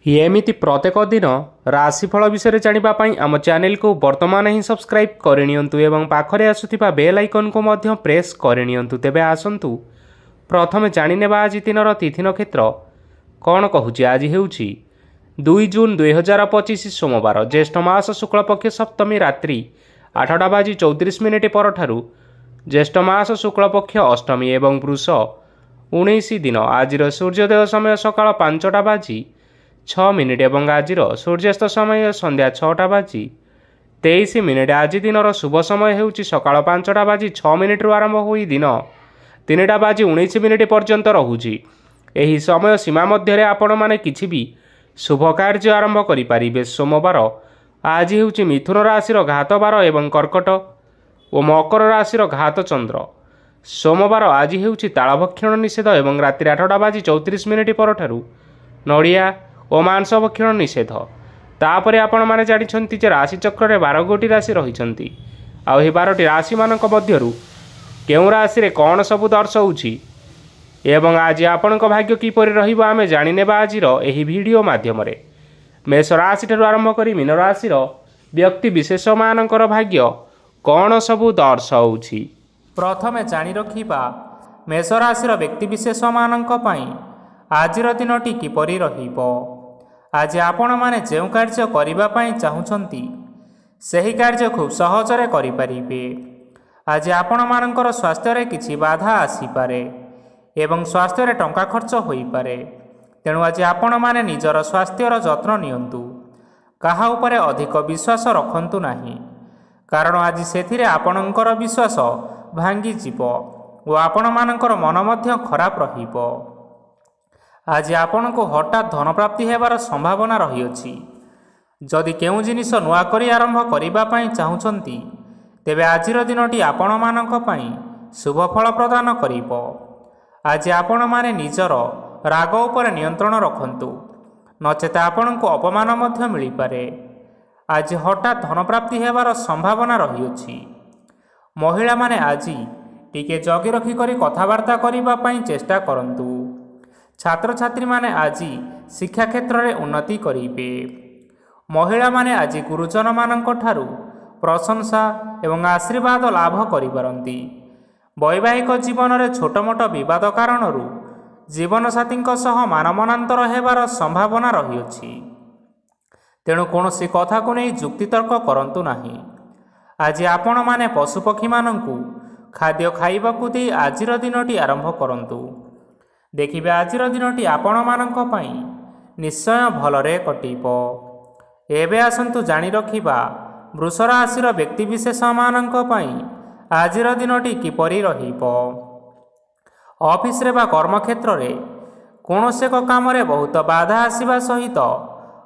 एमिति प्रत्येक दिन राशिफल विषय जानापी आम चैनल को वर्तमान ही सब्सक्राइब करनियंतु एवं पाखरे आसुथिबा बेल आइकन को मध्य प्रेस करनियंतु। तेबे आसंतु प्रथमे जानिनेबा आज दिनर तिथि नक्षत्र कौन कहूछि। आज हेउछि 2 जून 2025 सोमवार, ज्येष्ठ मास शुक्ल पक्ष सप्तमी रात्रि 8:34 परठारु ज्येष्ठ मास शुक्ल पक्ष अष्टमी एवं वृष 19 दिन। आज सूर्योदय समय सकाळ 5:06 एवं आज सूर्यास्त समय संध्या 6:23। आज दिनर शुभ समय हेउछि सकाळ 5:06 आरंभ होई दिन 3:19 पर्यंत रहुछि। एही समय सीमा मध्य आपण माने किछि भी शुभ कार्य आरंभ करि पारिबे। सोमवार आज हेउछि मिथुन राशिर घात बार एवं कर्कट और मकर राशिर घात चंद्र। सोमवार आज हेउछि तालभक्षण निषेध एवं रात्रि 8:34 परठारु नड़िया और मांस भक्षण निषेध। तापरे आपण माने जानिछंती जे राशि चक्र रे 12 गोटी राशि रहिछंती। आ एही 12टी राशि मानक मध्यरु केउ राशि रे कोन सब दर्शाउछि एवं आज आपणक भाग्य किपरि रहिबो आमे जानिनेबा आजिर एही वीडियो माध्यम रे। मेष राशि ठारु आरंभ करी मीन राशिर व्यक्ति विशेष मानकर भाग्य कोन सब दर्शाउछि। प्रथमे जानि रखिबा मेष राशिर व्यक्ति विशेष मानक पई आजिर दिनटी किपरि रहिबो। आज आपण माने जेउ कार्य करिबा पई चाहुछंती सेही कार्य खूब सहजरे करि परिबे। आज आपण मानकर स्वास्थ्य रे किछि बाधा आसी पारे एवं स्वास्थ्य रे टंका खर्च होई पारे। तेणु आज आपण माने निजर स्वास्थ्यर जत्न नियंतु। काहा उपरे अधिक विश्वास रखंतु नाही, कारण आज सेथिरे आपणकर विश्वास भांगी जीवो और आपण मानकर मन मध्य खराब रहिबो। आज आपण को हठात धन प्राप्ति हेबार संभावना रहिअछि। जदि केउ जिनिस नुआ करी आरंभ करिबा पई चाहुछंती तेबे आजिर दिनटी आपण मानक पई शुभ फल प्रदान करिबो। आज आपण माने निजर राग उपर नियंत्रण रखंतु, नचेत आपण को अपमान मध्य मिली पारे। आज हठात धन प्राप्ति हेबार संभावना रहिअछि। महिला माने आज टिके जगी रखी करी कथावार्ता करिबा पई चेष्टा करंतु। छात्र छात्री माने आज शिक्षा क्षेत्र में उन्नति करिबे। महिला माने आज गुरुजन मानक ठारू प्रशंसा एवं आशीर्वाद लाभ करिपारंती। वैवाहिक जीवन में छोट मोट विवाद कारणरू जीवन साथी सह मानमनांतर हेबार संभावना रहिअछि। तेणु कौनसी कथा को नहीं जुक्तितर्क करंतु नाही। आज आपण माने पशुपक्षी मानंकु खाद्य खाइबाकु दे आजिर दिनटी आरंभ करंतु। देखिबे आजिर दिनटी आपण मानक पई निश्चय भलरे कटिबो। एबे आसंतु जानि रखिबा वृष राशिर व्यक्ति विशेष मानक पई आजिर दिनटी किपरि रहिबो। ऑफिस रे बा कर्म क्षेत्र रे कोनोसे को काम रे बहुत बाधा आसीबा सहित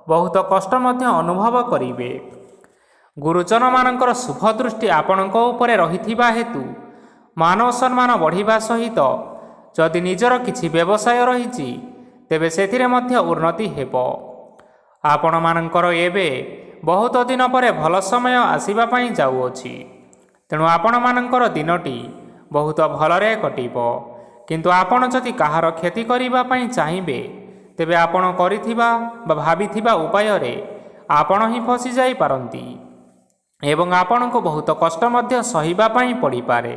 बहुत कष्ट मध्य अनुभव करिवे। गुरुजन मानकर शुभ दृष्टि आपणक उपरे रहिथिबा हेतु मान सम्मान बढ़िबा सहित जदि निजर किछि व्यवसाय रहिछि तेबे सेथिरे मध्य उन्नति हेबो। आपण मानकर एबे बहुत दिन परे भल समय आसीबा पई जाउअछि। तेणु आपण मानकर दिनटी बहुत भलरे कटिबो। किंतु आपण जदि काहार क्षति करिबा पई चाहिबे तेबे आपण करिथिबा बा भाबिथिबा उपाय रे आपण ही फसी जाई पारंती एवं आपण को बहुत कष्ट मध्य सहिबा पई पड़ी पारे।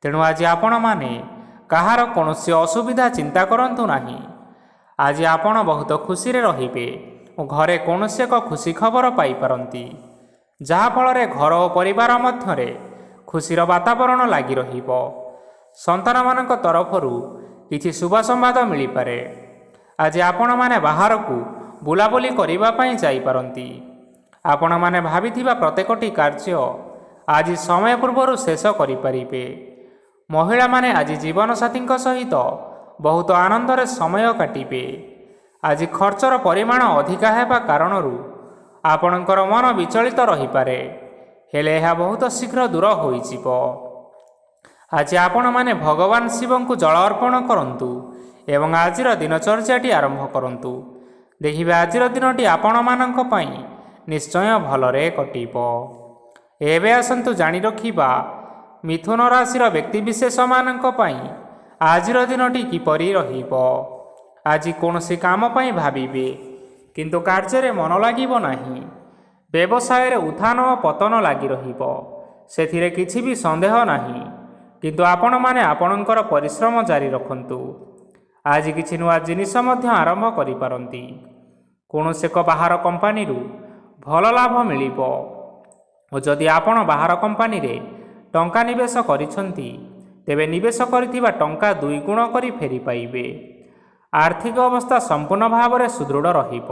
तेणु आज आपण माने काहार कौनसी असुविधा चिंता करंतु नाही। आज आपण बहुत खुशी रे रहिबे और घरे कौनसी एक खुशी खबर पाई पारंती, जहा फल रे घर और परिवार मध्य रे खुशीर वातावरण लागी रहिबो। संतान मानक तरफरु किछि शुभ संवाद मिली पारे। आज आपण माने बाहर को बुलाबुली करिबा पई जाई पारंती। आपण माने भाबिथिबा प्रत्येकटी कार्य आज समय पूर्वरु शेष करि परिबे। महिला माने आज जीवन साथी सहित बहुत आनंदरे समय काटिबे। आज खर्चर परिमाण अधिका हेबा कारणरू आपणकर मन विचलित रही पारे, हेले यह बहुत शीघ्र दूर होई जिवो। आज आपण माने भगवान शिव को जल अर्पण करंतु एवं आजिर दिनचर्याटी आरंभ करंतु। देखिबे आजिर दिनटी आपण मानक पई निश्चय भलरे कटिबो। एबे आसंतु जानि रखिबा मिथुन राशिर व्यक्ति विशेष मानक पई आजिर दिनटी किपरि रहिबो। आज कौनसी काम पई भाबिबे କିନ୍ତୁ କାର୍ଯ୍ୟରେ ମନ ଲାଗିବ ନାହିଁ। ବ୍ୟବସାୟରେ ଉତ୍ଥାନ ଓ ପତନ ଲାଗି ରହିବ, ସେଥିରେ କିଛି ବି ସନ୍ଦେହ ନାହିଁ। କିନ୍ତୁ ଆପଣମାନେ ଆପଣଙ୍କର ପରିଶ୍ରମ ଜାରି ରଖନ୍ତୁ। ଆଜି କିଛି ନୂଆ ଜିନିଷ ମଧ୍ୟ ଆରମ୍ଭ କରିପାରନ୍ତି। କୌଣସି ଏକ ବାହାର କମ୍ପାନୀରୁ ଭଲ ଲାଭ ମିଳିବ ଓ ଯଦି ଆପଣ ବାହାର କମ୍ପାନୀରେ ଟଙ୍କା ନିବେଶ କରିଛନ୍ତି, ତେବେ ନିବେଶ କରିଥିବା ଟଙ୍କା 2 ଗୁଣ କରି ଫେରି ପାଇବେ। ଆର୍ଥିକ ଅବସ୍ଥା ସମ୍ପୂର୍ଣ୍ଣ ଭାବରେ ସୁଦୃଢ଼ ରହିବ।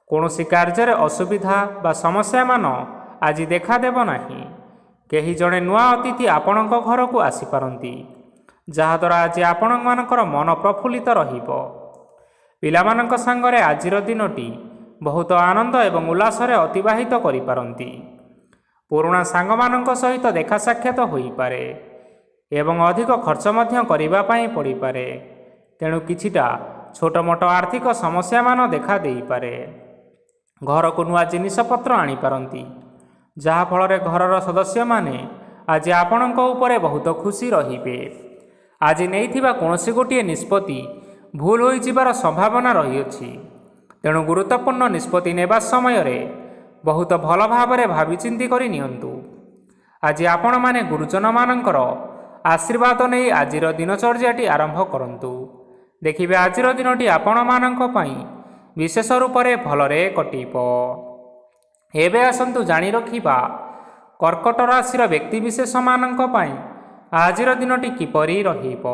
କୌଣସି କାର୍ଯ୍ୟରେ ଅସୁବିଧା ବା ସମସ୍ୟାମାନ ଆଜି ଦେଖାଦେବ ନାହିଁ। କେହି ଜଣେ ନୂଆ ଅତିଥି ଆପଣଙ୍କ ଘରକୁ ଆସିପାରନ୍ତି, ଯାହାଦ୍ୱାରା ଆଜି ଆପଣମାନଙ୍କର ମନ ପ୍ରଫୁଲ୍ଲିତ ରହିବ। ପିଲାମାନଙ୍କ ସାଙ୍ଗରେ ଆଜିର ଦିନଟି ବହୁତ ଆନନ୍ଦ ଏବଂ ଉଲ୍ଲାସରେ ଅତିବାହିତ କରିପାରନ୍ତି। ପୁରୁଣା ସାଙ୍ଗମାନଙ୍କ ସହିତ ଦେଖା ସାକ୍ଷାତ ହୋଇପାରେ ଏବଂ ଅଧିକ ଖର୍ଚ୍ଚ ମଧ୍ୟ କରିବା ପାଇଁ ପଡ଼ିପାରେ। ତେଣୁ କିଛିଟା ଛୋଟମୋଟ ଆର୍ଥିକ ସମସ୍ୟାମାନ ଦେଖା ଦେଇପାରେ। ଘରକୁ ନୂଆ ଜିନିଷପତ୍ର ଆଣିପାରନ୍ତି, ଯାହାଫଳରେ ଘରର ସଦସ୍ୟମାନେ ଆଜି ଆପଣଙ୍କ ଉପରେ ବହୁତ ଖୁସି ରହିବେ। ଆଜି ନେଇଥିବା କୌଣସି ଗୋଟିଏ ନିଷ୍ପତ୍ତି ଭୁଲ ହୋଇଯିବାର ସମ୍ଭାବନା ରହିଅଛି। ତେଣୁ ଗୁରୁତ୍ୱପୂର୍ଣ୍ଣ ନିଷ୍ପତ୍ତି ନେବା ସମୟରେ ବହୁତ ଭଲ ଭାବରେ ଭାବିଚିନ୍ତି କରି ନିଅନ୍ତୁ। ଆଜି ଆପଣମାନେ ଗୁରୁଜନମାନଙ୍କର ଆଶୀର୍ବାଦ ନେଇ ଆଜିର ଦିନଚର୍ଯ୍ୟାଟି ଆରମ୍ଭ କରନ୍ତୁ। ଦେଖିବେ ଆଜିର ଦିନଟି ଆପଣମାନଙ୍କ ପାଇଁ ବିଶେଷ ରୂପରେ ଭଲରେ କଟିବ। ଏବେ ଆସନ୍ତୁ ଜାଣି ରଖିବା କର୍କଟ ରାଶିର ବ୍ୟକ୍ତିବିଶେଷମାନଙ୍କ ପାଇଁ ଆଜିର ଦିନଟି କିପରି ରହିବ।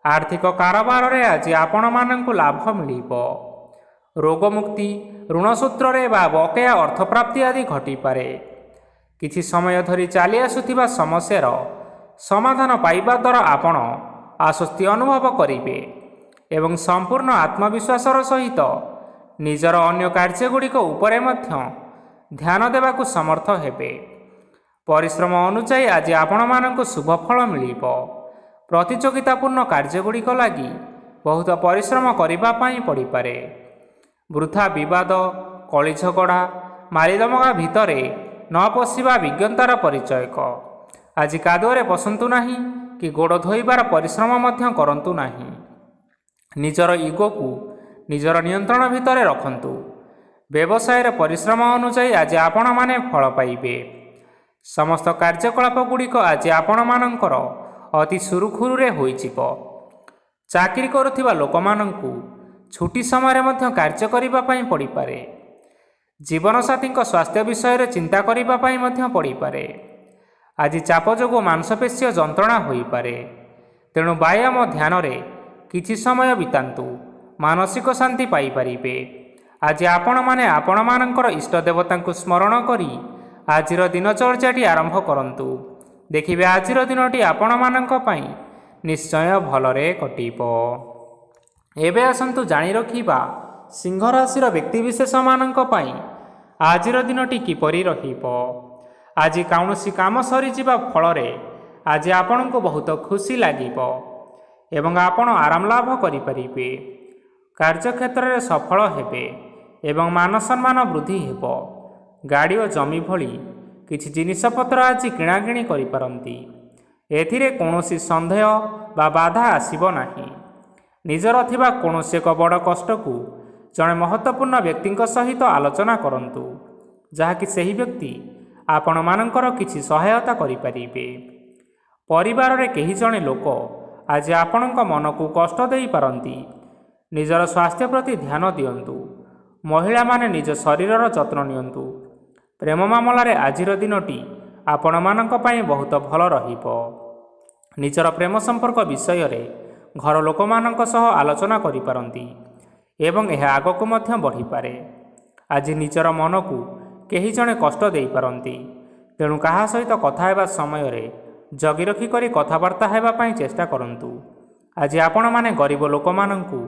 ଆର୍ଥିକ କାରବାରରେ ଆଜି ଆପଣମାନଙ୍କୁ ଲାଭ ମିଳିବ। ରୋଗମୁକ୍ତି, ଋଣ ସୂତ୍ରରେ ବା ବକେୟା ଅର୍ଥପ୍ରାପ୍ତି ଆଦି ଘଟିପାରେ। କିଛି ସମୟ ଧରି ଚାଲି ଆସୁଥିବା ସମସ୍ୟାର ସମାଧାନ ପାଇବା ଦ୍ୱାରା ଆପଣ ଆଶ୍ୱସ୍ତି ଅନୁଭବ କରିବେ ଏବଂ ସମ୍ପୂର୍ଣ୍ଣ ଆତ୍ମବିଶ୍ୱାସର ସହିତ ନିଜର ଅନ୍ୟ କାର୍ଯ୍ୟଗୁଡ଼ିକ ଉପରେ ମଧ୍ୟ ଧ୍ୟାନ ଦେବାକୁ ସମର୍ଥ ହେବେ। ପରିଶ୍ରମ ଅନୁଯାୟୀ ଆଜି ଆପଣମାନଙ୍କୁ ଶୁଭ ଫଳ ମିଳିବ। ପ୍ରତିଯୋଗିତାପୂର୍ଣ୍ଣ କାର୍ଯ୍ୟଗୁଡ଼ିକ ଲାଗି ବହୁତ ପରିଶ୍ରମ କରିବା ପାଇଁ ପଡ଼ିପାରେ। ବୃଥା ବିବାଦ, କଳିଝଗଡ଼ା, ମାରିଦମଗା ଭିତରେ ନ ପଶିବା ବିଜ୍ଞତାର ପରିଚୟକ। ଆଜି କାଦୁଅରେ ପଶନ୍ତୁ ନାହିଁ କି ଗୋଡ଼ ଧୋଇବାର ପରିଶ୍ରମ ମଧ୍ୟ କରନ୍ତୁ ନାହିଁ। ନିଜର ଇଗୋକୁ ନିଜର ନିୟନ୍ତ୍ରଣ ଭିତରେ ରଖନ୍ତୁ। ବ୍ୟବସାୟରେ ପରିଶ୍ରମ ଅନୁଯାୟୀ ଆଜି ଆପଣମାନେ ଫଳ ପାଇବେ। ସମସ୍ତ କାର୍ଯ୍ୟକଳାପ ଗୁଡ଼ିକ ଆଜି ଆପଣମାନଙ୍କର ଅତି ସୁରୁଖୁରୁରେ ହୋଇଯିବ। ଚାକିରି କରୁଥିବା ଲୋକମାନଙ୍କୁ ଛୁଟି ସମୟରେ ମଧ୍ୟ କାର୍ଯ୍ୟ କରିବା ପାଇଁ ପଡ଼ିପାରେ। ଜୀବନସାଥୀଙ୍କ ସ୍ୱାସ୍ଥ୍ୟ ବିଷୟରେ ଚିନ୍ତା କରିବା ପାଇଁ ମଧ୍ୟ ପଡ଼ିପାରେ। ଆଜି ଚାପ ଯୋଗୁଁ ମାଂସପେଶୀୟ ଯନ୍ତ୍ରଣା ହୋଇପାରେ। ତେଣୁ ବ୍ୟାୟାମ ଧ୍ୟାନରେ କିଛି ସମୟ ବିତାନ୍ତୁ, ମାନସିକ ଶାନ୍ତି ପାଇପାରିବେ। ଆଜି ଆପଣମାନେ ଆପଣମାନଙ୍କର ଇଷ୍ଟ ଦେବତାଙ୍କୁ ସ୍ମରଣ କରି ଆଜିର ଦିନଚର୍ଯ୍ୟାଟି ଆରମ୍ଭ କରନ୍ତୁ। ଦେଖିବେ ଆଜିର ଦିନଟି ଆପଣମାନଙ୍କ ପାଇଁ ନିଶ୍ଚୟ ଭଲରେ କଟିବ। ଏବେ ଆସନ୍ତୁ ଜାଣି ରଖିବା ସିଂହ ରାଶିର ବ୍ୟକ୍ତିବିଶେଷମାନଙ୍କ ପାଇଁ ଆଜିର ଦିନଟି କିପରି ରହିବ। ଆଜି କୌଣସି କାମ ସରିଯିବା ଫଳରେ ଆଜି ଆପଣଙ୍କୁ ବହୁତ ଖୁସି ଲାଗିବ ଏବଂ ଆପଣ ଆରାମ ଲାଭ କରିପାରିବେ। କାର୍ଯ୍ୟକ୍ଷେତ୍ରରେ ସଫଳ ହେବେ ଏବଂ ମାନସମ୍ମାନ ବୃଦ୍ଧି ହେବ। ଗାଡ଼ି ଓ ଜମି ଭଳି କିଛି ଜିନିଷପତ୍ର ଆଜି କିଣାକିଣି କରିପାରନ୍ତି। ଏଥିରେ କୌଣସି ସନ୍ଦେହ ବା ବାଧା ଆସିବ ନାହିଁ। ନିଜର ଥିବା କୌଣସି ଏକ ବଡ଼ କଷ୍ଟକୁ ଜଣେ ମହତ୍ତ୍ୱପୂର୍ଣ୍ଣ ବ୍ୟକ୍ତିଙ୍କ ସହିତ ଆଲୋଚନା କରନ୍ତୁ, ଯାହାକି ସେହି ବ୍ୟକ୍ତି ଆପଣମାନଙ୍କର କିଛି ସହାୟତା କରିପାରିବେ। ପରିବାରରେ କେହି ଜଣେ ଲୋକ ଆଜି ଆପଣଙ୍କ ମନକୁ କଷ୍ଟ ଦେଇପାରନ୍ତି। ନିଜର ସ୍ୱାସ୍ଥ୍ୟ ପ୍ରତି ଧ୍ୟାନ ଦିଅନ୍ତୁ। ମହିଳାମାନେ ନିଜ ଶରୀରର ଯତ୍ନ ନିଅନ୍ତୁ। ପ୍ରେମ ମାମଲାରେ ଆଜିର ଦିନଟି ଆପଣମାନଙ୍କ ପାଇଁ ବହୁତ ଭଲ ରହିବ। ନିଜର ପ୍ରେମ ସମ୍ପର୍କ ବିଷୟରେ ଘର ଲୋକମାନଙ୍କ ସହ ଆଲୋଚନା କରିପାରନ୍ତି ଏବଂ ଏହା ଆଗକୁ ମଧ୍ୟ ବଢ଼ିପାରେ। ଆଜି ନିଜର ମନକୁ କେହି ଜଣେ କଷ୍ଟ ଦେଇପାରନ୍ତି। ତେଣୁ କାହା ସହିତ କଥା ହେବା ସମୟରେ ଜଗି ରଖି କରି କଥାବାର୍ତ୍ତା ହେବା ପାଇଁ ଚେଷ୍ଟା କରନ୍ତୁ। ଆଜି ଆପଣମାନେ ଗରିବ ଲୋକମାନଙ୍କୁ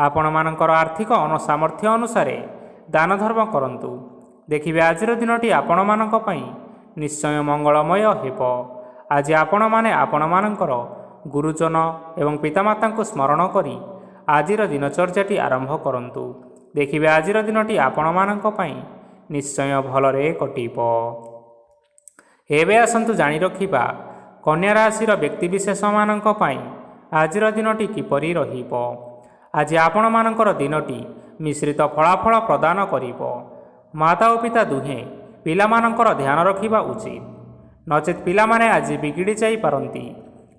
ଆପଣମାନଙ୍କର ଆର୍ଥିକ ସାମର୍ଥ୍ୟ ଅନୁସାରେ ଦାନ ଧର୍ମ କରନ୍ତୁ। ଦେଖିବେ ଆଜିର ଦିନଟି ଆପଣମାନଙ୍କ ପାଇଁ ନିଶ୍ଚୟ ମଙ୍ଗଳମୟ ହେବ। ଆଜି ଆପଣମାନେ ଆପଣମାନଙ୍କର ଗୁରୁଜନ ଏବଂ ପିତାମାତାଙ୍କୁ ସ୍ମରଣ କରି ଆଜିର ଦିନଚର୍ଯ୍ୟାଟି ଆରମ୍ଭ କରନ୍ତୁ। ଦେଖିବେ ଆଜିର ଦିନଟି ଆପଣମାନଙ୍କ ପାଇଁ ନିଶ୍ଚୟ ଭଲରେ କଟିବ। ଏବେ ଆସନ୍ତୁ ଜାଣି ରଖିବା କନ୍ୟା ରାଶିର ବ୍ୟକ୍ତିବିଶେଷମାନଙ୍କ ପାଇଁ ଆଜିର ଦିନଟି କିପରି ରହିବ। ଆଜି ଆପଣମାନଙ୍କର ଦିନଟି ମିଶ୍ରିତ ଫଳାଫଳ ପ୍ରଦାନ କରିବ। ମାତା ଓ ପିତା ଦୁହେଁ ପିଲାମାନଙ୍କର ଧ୍ୟାନ ରଖିବା ଉଚିତ, ନଚେତ୍ ପିଲାମାନେ ଆଜି ବିଗିଡ଼ି ଯାଇପାରନ୍ତି।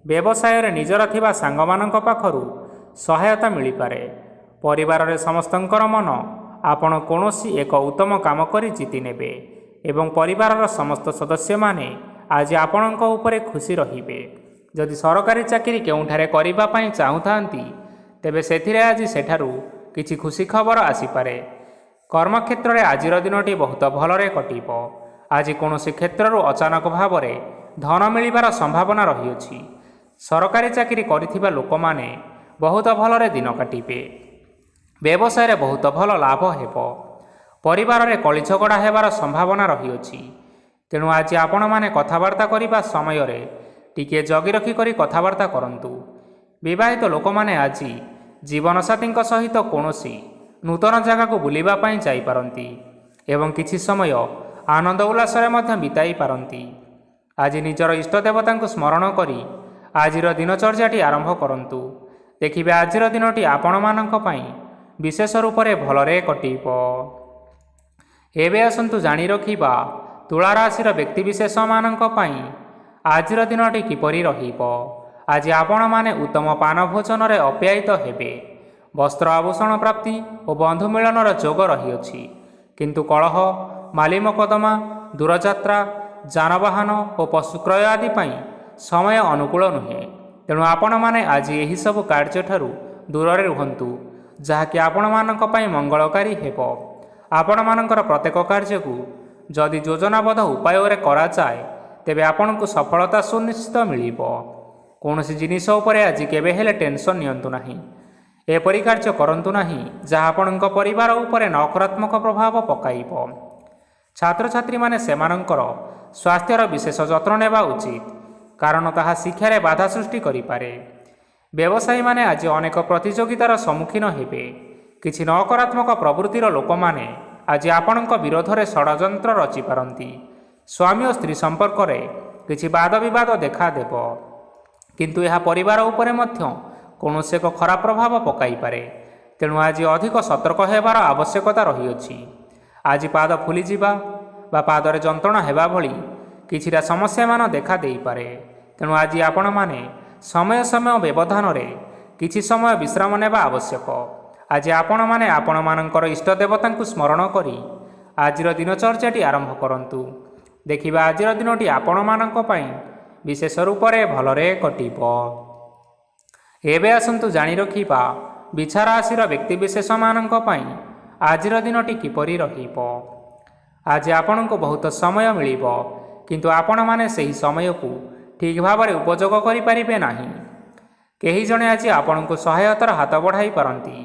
ବ୍ୟବସାୟରେ ନିଜର ଥିବା ସାଙ୍ଗମାନଙ୍କ ପାଖରୁ ସହାୟତା ମିଳିପାରେ। ପରିବାରରେ ସମସ୍ତଙ୍କର ମନ ଆପଣ କୌଣସି ଏକ ଉତ୍ତମ କାମ କରି ଜିତି ନେବେ ଏବଂ ପରିବାରର ସମସ୍ତ ସଦସ୍ୟମାନେ ଆଜି ଆପଣଙ୍କ ଉପରେ ଖୁସି ରହିବେ। ଯଦି ସରକାରୀ ଚାକିରି କେଉଁଠାରେ କରିବା ପାଇଁ ଚାହୁଁଥାନ୍ତି, ତେବେ ସେଥିରେ ଆଜି ସେଠାରୁ କିଛି ଖୁସି ଖବର ଆସିପାରେ। କର୍ମକ୍ଷେତ୍ରରେ ଆଜିର ଦିନଟି ବହୁତ ଭଲରେ କଟିବ। ଆଜି କୌଣସି କ୍ଷେତ୍ରରୁ ଅଚାନକ ଭାବରେ ଧନ ମିଳିବାର ସମ୍ଭାବନା ରହିଅଛି। ସରକାରୀ ଚାକିରି କରିଥିବା ଲୋକମାନେ ବହୁତ ଭଲରେ ଦିନ କାଟିବେ। ବ୍ୟବସାୟରେ ବହୁତ ଭଲ ଲାଭ ହେବ। ପରିବାରରେ କଳିଝଗଡ଼ା ହେବାର ସମ୍ଭାବନା ରହିଅଛି। ତେଣୁ ଆଜି ଆପଣମାନେ କଥାବାର୍ତ୍ତା କରିବା ସମୟରେ ଟିକିଏ ଜଗି ରଖି କରି କଥାବାର୍ତ୍ତା କରନ୍ତୁ। ବିବାହିତ ଲୋକମାନେ ଆଜି ଜୀବନସାଥୀଙ୍କ ସହିତ କୌଣସି ନୂତନ ଜାଗାକୁ ବୁଲିବା ପାଇଁ ଯାଇପାରନ୍ତି ଏବଂ କିଛି ସମୟ ଆନନ୍ଦ ଉଲ୍ଲାସରେ ମଧ୍ୟ ବିତାଇ ପାରନ୍ତି। ଆଜି ନିଜର ଇଷ୍ଟ ଦେବତାଙ୍କୁ ସ୍ମରଣ କରି ଆଜିର ଦିନଚର୍ଯ୍ୟାଟି ଆରମ୍ଭ କରନ୍ତୁ। ଦେଖିବେ ଆଜିର ଦିନଟି ଆପଣମାନଙ୍କ ପାଇଁ ବିଶେଷ ରୂପରେ ଭଲରେ କଟିବ। ଏବେ ଆସନ୍ତୁ ଜାଣି ରଖିବା ତୁଳା ରାଶିର ବ୍ୟକ୍ତିବିଶେଷମାନଙ୍କ ପାଇଁ ଆଜିର ଦିନଟି କିପରି ରହିବ। ଆଜି ଆପଣମାନେ ଉତ୍ତମ ପାନ ଭୋଜନରେ ଅପ୍ୟାୟିତ ହେବେ। ବସ୍ତ୍ର ଆଭୂଷଣ ପ୍ରାପ୍ତି ଓ ବନ୍ଧୁ ମିଳନର ଯୋଗ ରହିଅଛି। କିନ୍ତୁ କଳହ, ମାଲି ମକଦ୍ଦମା, ଦୂରଯାତ୍ରା, ଯାନବାହନ ଓ ପଶୁ କ୍ରୟ ଆଦି ପାଇଁ ସମୟ ଅନୁକୂଳ ନୁହେଁ। ତେଣୁ ଆପଣମାନେ ଆଜି ଏହିସବୁ କାର୍ଯ୍ୟଠାରୁ ଦୂରରେ ରୁହନ୍ତୁ, ଯାହାକି ଆପଣମାନଙ୍କ ପାଇଁ ମଙ୍ଗଳକାରୀ ହେବ। ଆପଣମାନଙ୍କର ପ୍ରତ୍ୟେକ କାର୍ଯ୍ୟକୁ ଯଦି ଯୋଜନାବଦ୍ଧ ଉପାୟରେ କରାଯାଏ, ତେବେ ଆପଣଙ୍କୁ ସଫଳତା ସୁନିଶ୍ଚିତ ମିଳିବ। କୌଣସି ଜିନିଷ ଉପରେ ଆଜି କେବେ ହେଲେ ଟେନସନ୍ ନିଅନ୍ତୁ ନାହିଁ। ଏପରି କାର୍ଯ୍ୟ କରନ୍ତୁ ନାହିଁ ଯାହା ଆପଣଙ୍କ ପରିବାର ଉପରେ ନକାରାତ୍ମକ ପ୍ରଭାବ ପକାଇବ। ଛାତ୍ରଛାତ୍ରୀମାନେ ସେମାନଙ୍କର ସ୍ୱାସ୍ଥ୍ୟର ବିଶେଷ ଯତ୍ନ ନେବା ଉଚିତ, କାରଣ ତାହା ଶିକ୍ଷାରେ ବାଧା ସୃଷ୍ଟି କରିପାରେ। ବ୍ୟବସାୟୀମାନେ ଆଜି ଅନେକ ପ୍ରତିଯୋଗିତାର ସମ୍ମୁଖୀନ ହେବେ। କିଛି ନକାରାତ୍ମକ ପ୍ରବୃତ୍ତିର ଲୋକମାନେ ଆଜି ଆପଣଙ୍କ ବିରୋଧରେ ଷଡ଼ଯନ୍ତ୍ର ରଚିପାରନ୍ତି। ସ୍ୱାମୀ ଓ ସ୍ତ୍ରୀ ସମ୍ପର୍କରେ କିଛି ବାଦବିବାଦ ଦେଖାଦେବ, କିନ୍ତୁ ଏହା ପରିବାର ଉପରେ ମଧ୍ୟ କୌଣସି ଏକ ଖରାପ ପ୍ରଭାବ ପକାଇପାରେ। ତେଣୁ ଆଜି ଅଧିକ ସତର୍କ ହେବାର ଆବଶ୍ୟକତା ରହିଅଛି। ଆଜି ପାଦ ଫୁଲିଯିବା ବା ପାଦରେ ଯନ୍ତ୍ରଣା ହେବା ଭଳି କିଛିଟା ସମସ୍ୟାମାନ ଦେଖା ଦେଇପାରେ। ତେଣୁ ଆଜି ଆପଣମାନେ ସମୟ ସମୟ ବ୍ୟବଧାନରେ କିଛି ସମୟ ବିଶ୍ରାମ ନେବା ଆବଶ୍ୟକ। ଆଜି ଆପଣମାନେ ଆପଣମାନଙ୍କର ଇଷ୍ଟ ଦେବତାଙ୍କୁ ସ୍ମରଣ କରି ଆଜିର ଦିନଚର୍ଯ୍ୟାଟି ଆରମ୍ଭ କରନ୍ତୁ। ଦେଖିବା ଆଜିର ଦିନଟି ଆପଣମାନଙ୍କ ପାଇଁ ବିଶେଷ ରୂପରେ ଭଲରେ କଟିବ। ଏବେ ଆସନ୍ତୁ ଜାଣି ରଖିବା ବିଛା ରାଶିର ବ୍ୟକ୍ତିବିଶେଷମାନଙ୍କ ପାଇଁ ଆଜିର ଦିନଟି କିପରି ରହିବ। ଆଜି ଆପଣଙ୍କୁ ବହୁତ ସମୟ ମିଳିବ, କିନ୍ତୁ ଆପଣମାନେ ସେହି ସମୟକୁ ଠିକ୍ ଭାବରେ ଉପଯୋଗ କରିପାରିବେ ନାହିଁ। କେହି ଜଣେ ଆଜି ଆପଣଙ୍କୁ ସହାୟତାର ହାତ ବଢ଼ାଇ ପାରନ୍ତି।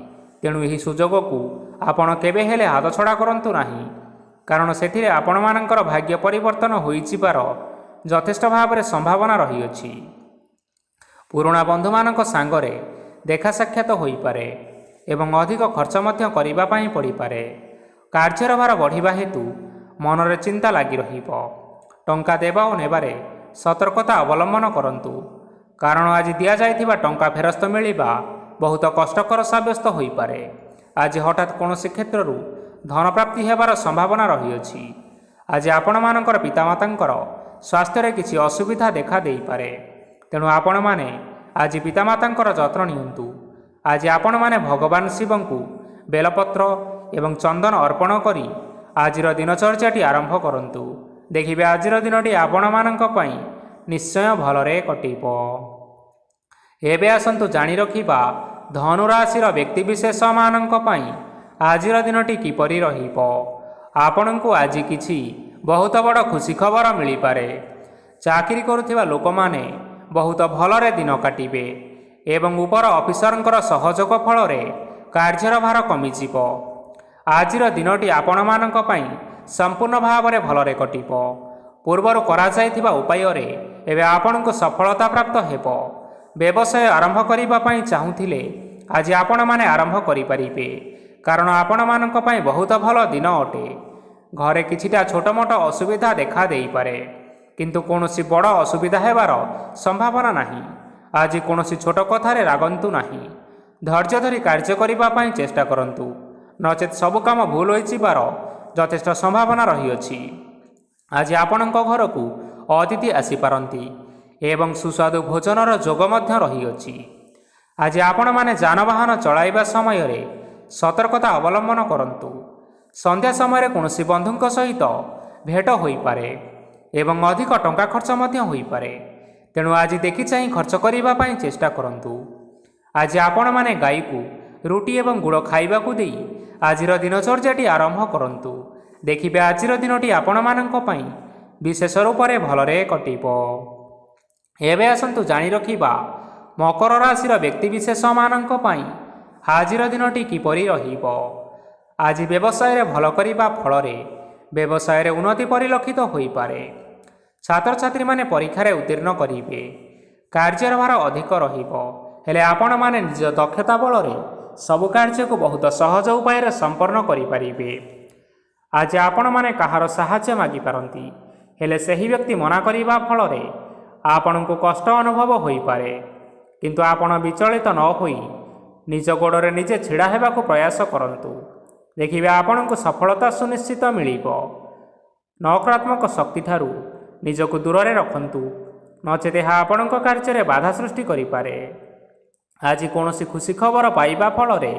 ତେଣୁ ଏହି ସୁଯୋଗକୁ ଆପଣ କେବେ ହେଲେ ହାତଛଡ଼ା କରନ୍ତୁ ନାହିଁ, କାରଣ ସେଥିରେ ଆପଣମାନଙ୍କର ଭାଗ୍ୟ ପରିବର୍ତ୍ତନ ହୋଇଯିବାର ଯଥେଷ୍ଟ ଭାବରେ ସମ୍ଭାବନା ରହିଅଛି। ପୁରୁଣା ବନ୍ଧୁମାନଙ୍କ ସାଙ୍ଗରେ ଦେଖା ସାକ୍ଷାତ ହୋଇପାରେ ଏବଂ ଅଧିକ ଖର୍ଚ୍ଚ ମଧ୍ୟ କରିବା ପାଇଁ ପଡ଼ିପାରେ। କାର୍ଯ୍ୟର ଭାର ବଢ଼ିବା ହେତୁ ମନରେ ଚିନ୍ତା ଲାଗି ରହିବ। ଟଙ୍କା ଦେବା ଓ ନେବାରେ ସତର୍କତା ଅବଲମ୍ବନ କରନ୍ତୁ, କାରଣ ଆଜି ଦିଆଯାଇଥିବା ଟଙ୍କା ଫେରସ୍ତ ମିଳିବା ବହୁତ କଷ୍ଟକର ସାବ୍ୟସ୍ତ ହୋଇପାରେ। ଆଜି ହଠାତ୍ କୌଣସି କ୍ଷେତ୍ରରୁ ଧନପ୍ରାପ୍ତି ହେବାର ସମ୍ଭାବନା ରହିଅଛି। ଆଜି ଆପଣମାନଙ୍କର ପିତାମାତାଙ୍କର ସ୍ୱାସ୍ଥ୍ୟରେ କିଛି ଅସୁବିଧା ଦେଖା ଦେଇପାରେ। ତେଣୁ ଆପଣମାନେ ଆଜି ପିତାମାତାଙ୍କର ଯତ୍ନ ନିଅନ୍ତୁ। ଆଜି ଆପଣମାନେ ଭଗବାନ ଶିବଙ୍କୁ ବେଲପତ୍ର ଏବଂ ଚନ୍ଦନ ଅର୍ପଣ କରି ଆଜିର ଦିନଚର୍ଯ୍ୟାଟି ଆରମ୍ଭ କରନ୍ତୁ। ଦେଖିବେ ଆଜିର ଦିନଟି ଆପଣମାନଙ୍କ ପାଇଁ ନିଶ୍ଚୟ ଭଲରେ କଟିବ। ଏବେ ଆସନ୍ତୁ ଜାଣି ରଖିବା ଧନୁ ରାଶିର ବ୍ୟକ୍ତିବିଶେଷମାନଙ୍କ ପାଇଁ ଆଜିର ଦିନଟି କିପରି ରହିବ। ଆପଣଙ୍କୁ ଆଜି କିଛି ବହୁତ ବଡ଼ ଖୁସି ଖବର ମିଳିପାରେ। ଚାକିରି କରୁଥିବା ଲୋକମାନେ ବହୁତ ଭଲରେ ଦିନ କାଟିବେ ଏବଂ ଉପର ଅଫିସରଙ୍କର ସହଯୋଗ ଫଳରେ କାର୍ଯ୍ୟର ଭାର କମିଯିବ। ଆଜିର ଦିନଟି ଆପଣମାନଙ୍କ ପାଇଁ ସମ୍ପୂର୍ଣ୍ଣ ଭାବରେ ଭଲରେ କଟିବ। ପୂର୍ବରୁ କରାଯାଇଥିବା ଉପାୟରେ ଏବେ ଆପଣଙ୍କୁ ସଫଳତା ପ୍ରାପ୍ତ ହେବ। ବ୍ୟବସାୟ ଆରମ୍ଭ କରିବା ପାଇଁ ଚାହୁଁଥିଲେ ଆଜି ଆପଣମାନେ ଆରମ୍ଭ କରିପାରିବେ, କାରଣ ଆପଣମାନଙ୍କ ପାଇଁ ବହୁତ ଭଲ ଦିନ ଅଟେ। ଘରେ କିଛିଟା ଛୋଟମୋଟ ଅସୁବିଧା ଦେଖା ଦେଇପାରେ, କିନ୍ତୁ କୌଣସି ବଡ଼ ଅସୁବିଧା ହେବାର ସମ୍ଭାବନା ନାହିଁ। ଆଜି କୌଣସି ଛୋଟ କଥାରେ ରାଗନ୍ତୁ ନାହିଁ। ଧୈର୍ଯ୍ୟ ଧରି କାର୍ଯ୍ୟ କରିବା ପାଇଁ ଚେଷ୍ଟା କରନ୍ତୁ, ନଚେତ୍ ସବୁ କାମ ଭୁଲ ହୋଇଯିବାର ଯଥେଷ୍ଟ ସମ୍ଭାବନା ରହିଅଛି। ଆଜି ଆପଣଙ୍କ ଘରକୁ ଅତିଥି ଆସିପାରନ୍ତି ଏବଂ ସୁସ୍ୱାଦୁ ଭୋଜନର ଯୋଗ ମଧ୍ୟ ରହିଅଛି। ଆଜି ଆପଣମାନେ ଯାନବାହନ ଚଳାଇବା ସମୟରେ ସତର୍କତା ଅବଲମ୍ବନ କରନ୍ତୁ। ସନ୍ଧ୍ୟା ସମୟରେ କୌଣସି ବନ୍ଧୁଙ୍କ ସହିତ ଭେଟ ହୋଇପାରେ ଏବଂ ଅଧିକ ଟଙ୍କା ଖର୍ଚ୍ଚ ମଧ୍ୟ ହୋଇପାରେ। ତେଣୁ ଆଜି ଦେଖି ଚାହିଁ ଖର୍ଚ୍ଚ କରିବା ପାଇଁ ଚେଷ୍ଟା କରନ୍ତୁ। ଆଜି ଆପଣମାନେ ଗାଈକୁ ରୁଟି ଏବଂ ଗୁଡ଼ ଖାଇବାକୁ ଦେଇ ଆଜିର ଦିନଚର୍ଯ୍ୟାଟି ଆରମ୍ଭ କରନ୍ତୁ। ଦେଖିବେ ଆଜିର ଦିନଟି ଆପଣମାନଙ୍କ ପାଇଁ ବିଶେଷ ରୂପରେ ଭଲରେ କଟିବ। ଏବେ ଆସନ୍ତୁ ଜାଣି ରଖିବା ମକର ରାଶିର ବ୍ୟକ୍ତିବିଶେଷମାନଙ୍କ ପାଇଁ ଆଜିର ଦିନଟି କିପରି ରହିବ। ଆଜି ବ୍ୟବସାୟରେ ଭଲ କରିବା ଫଳରେ ବ୍ୟବସାୟରେ ଉନ୍ନତି ପରିଲକ୍ଷିତ ହୋଇପାରେ। ଛାତ୍ରଛାତ୍ରୀମାନେ ପରୀକ୍ଷାରେ ଉତ୍ତୀର୍ଣ୍ଣ କରିବେ। କାର୍ଯ୍ୟର ଭାର ଅଧିକ ରହିବ, ହେଲେ ଆପଣମାନେ ନିଜ ଦକ୍ଷତା ବଳରେ ସବୁ କାର୍ଯ୍ୟକୁ ବହୁତ ସହଜ ଉପାୟରେ ସମ୍ପନ୍ନ କରିପାରିବେ। ଆଜି ଆପଣମାନେ କାହାର ସାହାଯ୍ୟ ମାଗିପାରନ୍ତି, ହେଲେ ସେହି ବ୍ୟକ୍ତି ମନା କରିବା ଫଳରେ ଆପଣଙ୍କୁ କଷ୍ଟ ଅନୁଭବ ହୋଇପାରେ। କିନ୍ତୁ ଆପଣ ବିଚଳିତ ନ ହୋଇ ନିଜ ଗୋଡ଼ରେ ନିଜେ ଛିଡ଼ା ହେବାକୁ ପ୍ରୟାସ କରନ୍ତୁ। ଦେଖିବେ ଆପଣଙ୍କୁ ସଫଳତା ସୁନିଶ୍ଚିତ ମିଳିବ। ନକାରାତ୍ମକ ଶକ୍ତିଠାରୁ ନିଜକୁ ଦୂରରେ ରଖନ୍ତୁ, ନଚେତ୍ ଏହା ଆପଣଙ୍କ କାର୍ଯ୍ୟରେ ବାଧା ସୃଷ୍ଟି କରିପାରେ। ଆଜି କୌଣସି ଖୁସି ଖବର ପାଇବା ଫଳରେ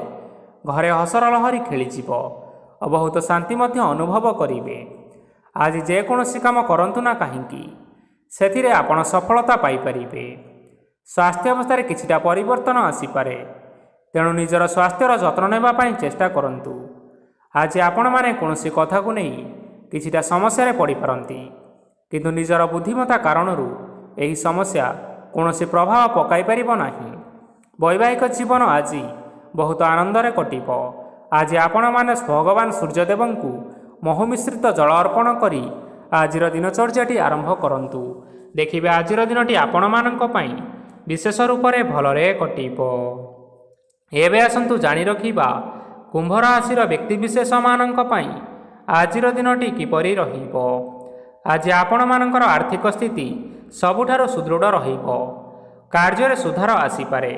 ଘରେ ହସର ଲହରୀ ଖେଳିଯିବ ଓ ବହୁତ ଶାନ୍ତି ମଧ୍ୟ ଅନୁଭବ କରିବେ। ଆଜି ଯେକୌଣସି କାମ କରନ୍ତୁ ନା କାହିଁକି ସେଥିରେ ଆପଣ ସଫଳତା ପାଇପାରିବେ। ସ୍ୱାସ୍ଥ୍ୟ ଅବସ୍ଥାରେ କିଛିଟା ପରିବର୍ତ୍ତନ ଆସିପାରେ, ତେଣୁ ନିଜର ସ୍ୱାସ୍ଥ୍ୟର ଯତ୍ନ ନେବା ପାଇଁ ଚେଷ୍ଟା କରନ୍ତୁ। ଆଜି ଆପଣମାନେ କୌଣସି କଥାକୁ ନେଇ କିଛିଟା ସମସ୍ୟାରେ ପଡ଼ିପାରନ୍ତି, କିନ୍ତୁ ନିଜର ବୁଦ୍ଧିମତ୍ତା କାରଣରୁ ଏହି ସମସ୍ୟା କୌଣସି ପ୍ରଭାବ ପକାଇପାରିବ ନାହିଁ। ବୈବାହିକ ଜୀବନ ଆଜି ବହୁତ ଆନନ୍ଦରେ କଟିବ। ଆଜି ଆପଣମାନେ ଭଗବାନ ସୂର୍ଯ୍ୟଦେବଙ୍କୁ ମହୁ ମିଶ୍ରିତ ଜଳ ଅର୍ପଣ କରି ଆଜିର ଦିନଚର୍ଯ୍ୟାଟି ଆରମ୍ଭ କରନ୍ତୁ। ଦେଖିବେ ଆଜିର ଦିନଟି ଆପଣମାନଙ୍କ ପାଇଁ ବିଶେଷ ରୂପରେ ଭଲରେ କଟିବ। ଏବେ ଆସନ୍ତୁ ଜାଣି ରଖିବା କୁମ୍ଭ ରାଶିର ବ୍ୟକ୍ତିବିଶେଷମାନଙ୍କ ପାଇଁ ଆଜିର ଦିନଟି କିପରି ରହିବ। ଆଜି ଆପଣମାନଙ୍କର ଆର୍ଥିକ ସ୍ଥିତି ସବୁଠାରୁ ସୁଦୃଢ଼ ରହିବ। କାର୍ଯ୍ୟରେ ସୁଧାର ଆସିପାରେ।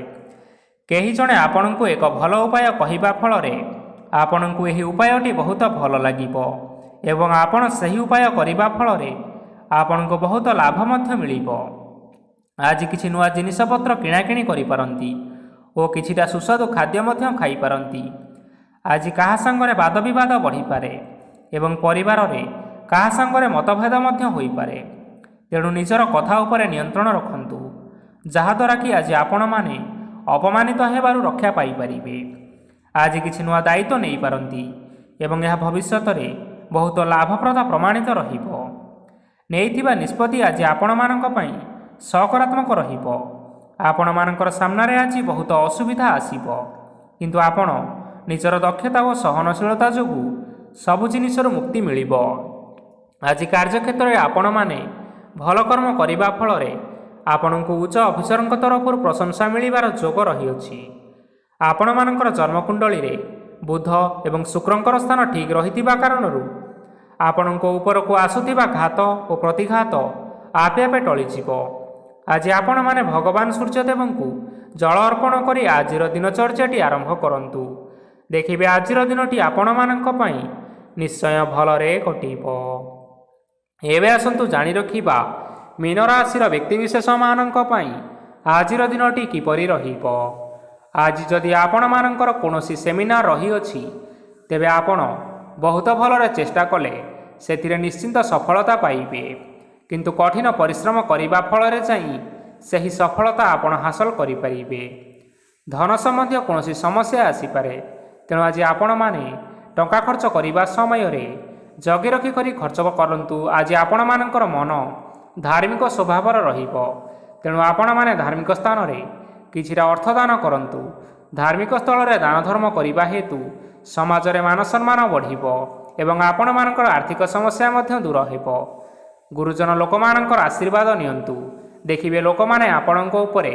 କେହି ଜଣେ ଆପଣଙ୍କୁ ଏକ ଭଲ ଉପାୟ କହିବା ଫଳରେ ଆପଣଙ୍କୁ ଏହି ଉପାୟଟି ବହୁତ ଭଲ ଲାଗିବ ଏବଂ ଆପଣ ସେହି ଉପାୟ କରିବା ଫଳରେ ଆପଣଙ୍କୁ ବହୁତ ଲାଭ ମଧ୍ୟ ମିଳିବ। ଆଜି କିଛି ନୂଆ ଜିନିଷପତ୍ର କିଣାକିଣି କରିପାରନ୍ତି ଓ କିଛିଟା ସୁସ୍ୱାଦୁ ଖାଦ୍ୟ ମଧ୍ୟ ଖାଇପାରନ୍ତି। ଆଜି କାହା ସାଙ୍ଗରେ ବାଦବିବାଦ ବଢ଼ିପାରେ ଏବଂ ପରିବାରରେ କାହା ସାଙ୍ଗରେ ମତଭେଦ ମଧ୍ୟ ହୋଇପାରେ। ତେଣୁ ନିଜର କଥା ଉପରେ ନିୟନ୍ତ୍ରଣ ରଖନ୍ତୁ, ଯାହାଦ୍ୱାରା କି ଆଜି ଆପଣମାନେ ଅପମାନିତ ହେବାରୁ ରକ୍ଷା ପାଇପାରିବେ। ଆଜି କିଛି ନୂଆ ଦାୟିତ୍ୱ ନେଇପାରନ୍ତି ଏବଂ ଏହା ଭବିଷ୍ୟତରେ ବହୁତ ଲାଭପ୍ରଦ ପ୍ରମାଣିତ ରହିବ। ନେଇଥିବା ନିଷ୍ପତ୍ତି ଆଜି ଆପଣମାନଙ୍କ ପାଇଁ ସକାରାତ୍ମକ ରହିବ। ଆପଣମାନଙ୍କର ସାମ୍ନାରେ ଆଜି ବହୁତ ଅସୁବିଧା ଆସିବ, କିନ୍ତୁ ଆପଣ ନିଜର ଦକ୍ଷତା ଓ ସହନଶୀଳତା ଯୋଗୁଁ ସବୁ ଜିନିଷରୁ ମୁକ୍ତି ମିଳିବ। ଆଜି କାର୍ଯ୍ୟକ୍ଷେତ୍ରରେ ଆପଣମାନେ ଭଲ କର୍ମ କରିବା ଫଳରେ ଆପଣଙ୍କୁ ଉଚ୍ଚ ଅଫିସରଙ୍କ ତରଫରୁ ପ୍ରଶଂସା ମିଳିବାର ଯୋଗ ରହିଅଛି। ଆପଣମାନଙ୍କର ଜନ୍ମକୁଣ୍ଡଳୀରେ ବୁଧ ଏବଂ ଶୁକ୍ରଙ୍କର ସ୍ଥାନ ଠିକ୍ ରହିଥିବା କାରଣରୁ ଆପଣଙ୍କ ଉପରକୁ ଆସୁଥିବା ଘାତ ଓ ପ୍ରତିଘାତ ଆପେ ଆପେ ଟଳିଯିବ। ଆଜି ଆପଣମାନେ ଭଗବାନ ସୂର୍ଯ୍ୟଦେବଙ୍କୁ ଜଳ ଅର୍ପଣ କରି ଆଜିର ଦିନଚର୍ଯ୍ୟାଟି ଆରମ୍ଭ କରନ୍ତୁ। ଦେଖିବେ ଆଜିର ଦିନଟି ଆପଣମାନଙ୍କ ପାଇଁ ନିଶ୍ଚୟ ଭଲରେ କଟିବ। ଏବେ ଆସନ୍ତୁ ଜାଣି ରଖିବା ମୀନ ରାଶିର ବ୍ୟକ୍ତିବିଶେଷମାନଙ୍କ ପାଇଁ ଆଜିର ଦିନଟି କିପରି ରହିବ। ଆଜି ଯଦି ଆପଣମାନଙ୍କର କୌଣସି ସେମିନାର ରହିଅଛି, ତେବେ ଆପଣ ବହୁତ ଭଲରେ ଚେଷ୍ଟା କଲେ ସେଥିରେ ନିଶ୍ଚିନ୍ତ ସଫଳତା ପାଇବେ। କିନ୍ତୁ କଠିନ ପରିଶ୍ରମ କରିବା ଫଳରେ ଯାଇ ସେହି ସଫଳତା ଆପଣ ହାସଲ କରିପାରିବେ। ଧନ ସମ୍ବନ୍ଧୀୟ କୌଣସି ସମସ୍ୟା ଆସିପାରେ, ତେଣୁ ଆଜି ଆପଣମାନେ ଟଙ୍କା ଖର୍ଚ୍ଚ କରିବା ସମୟରେ ଜଗି ରଖି କରି ଖର୍ଚ୍ଚ କରନ୍ତୁ। ଆଜି ଆପଣମାନଙ୍କର ମନ ଧାର୍ମିକ ସ୍ୱଭାବର ରହିବ, ତେଣୁ ଆପଣମାନେ ଧାର୍ମିକ ସ୍ଥାନରେ କିଛିଟା ଅର୍ଥଦାନ କରନ୍ତୁ। ଧାର୍ମିକ ସ୍ଥଳରେ ଦାନ ଧର୍ମ କରିବା ହେତୁ ସମାଜରେ ମାନ ସମ୍ମାନ ବଢ଼ିବ ଏବଂ ଆପଣମାନଙ୍କର ଆର୍ଥିକ ସମସ୍ୟା ମଧ୍ୟ ଦୂର ହେବ। ଗୁରୁଜନ ଲୋକମାନଙ୍କର ଆଶୀର୍ବାଦ ନିଅନ୍ତୁ। ଦେଖିବେ ଲୋକମାନେ ଆପଣଙ୍କ ଉପରେ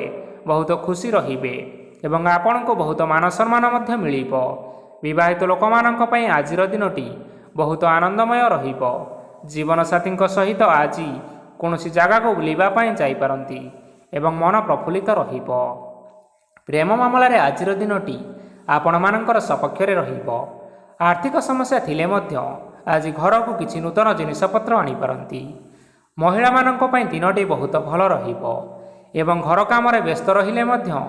ବହୁତ ଖୁସି ରହିବେ ଏବଂ ଆପଣଙ୍କୁ ବହୁତ ମାନ ସମ୍ମାନ ମଧ୍ୟ ମିଳିବ। ବିବାହିତ ଲୋକମାନଙ୍କ ପାଇଁ ଆଜିର ଦିନଟି ବହୁତ ଆନନ୍ଦମୟ ରହିବ। ଜୀବନସାଥୀଙ୍କ ସହିତ ଆଜି କୌଣସି ଜାଗାକୁ ବୁଲିବା ପାଇଁ ଯାଇପାରନ୍ତି ଏବଂ ମନ ପ୍ରଫୁଲ୍ଲିତ ରହିବ। ପ୍ରେମ ମାମଲାରେ ଆଜିର ଦିନଟି ଆପଣମାନଙ୍କର ସପକ୍ଷରେ ରହିବ। आर्थिक समस्या थिले मध्य आज घर को किछि नूतन जिनिसपत्र आनीपारती। महिला मानक पई दिनटी बहुत भल रहिबो एवं घर काम व्यस्त रहिले मध्य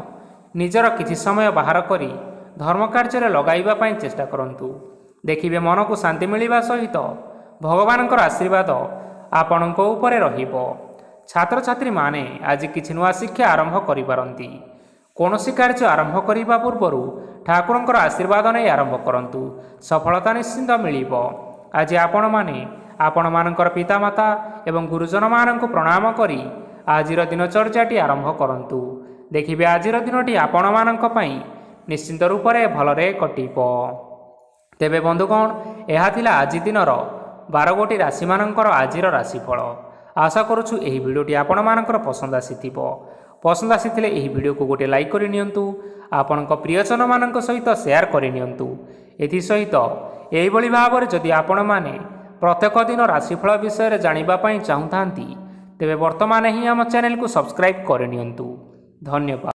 निजर किछि समय बाहर करी धर्म कार्य लगाइबा पई चेष्टा करंतु। देखिबे मन को शांति मिलिबा सहित भगवानकर आशीर्वाद आपणको उपरे रहिबो। छात्र छात्री माने आज किछि नुआ शिक्षा आरंभ करि पारंती। कोनोसी कार्य आरंभ करिबा पूर्वरु ठाकुरंकर आशीर्वाद नै आरंभ करंतु, सफलता निश्चिंत मिलिबो। आज आपण माने आपण मानकर पितामाता एवं गुरुजन मानक प्रणाम करी आजिर दिनचर्याटी आरंभ करंतु। देखिबे आजिर दिनटी आपण मानक पई निश्चिंत रूप से भलरे कटिबो। तेबे बंधुगण, यह थिला आज दिनर 12 गोटी राशि मानकर आजिर राशिफल। आशा करुछु एही भिडियोटी आपण मानकर पसंद आसीथिबो। पसंद आसीथिले एही भिडियो को गोटे लाइक करि नियंतु, आपणक प्रियजन मानक सहित शेयर करि नियंतु। एथि सहित एही भली भाबरे जदि आपण माने प्रत्येक दिन राशिफल विषय जानिबा पई चाहुथांती तेबे वर्तमान ही आम चैनल को सब्सक्राइब करि नियंतु। धन्यवाद।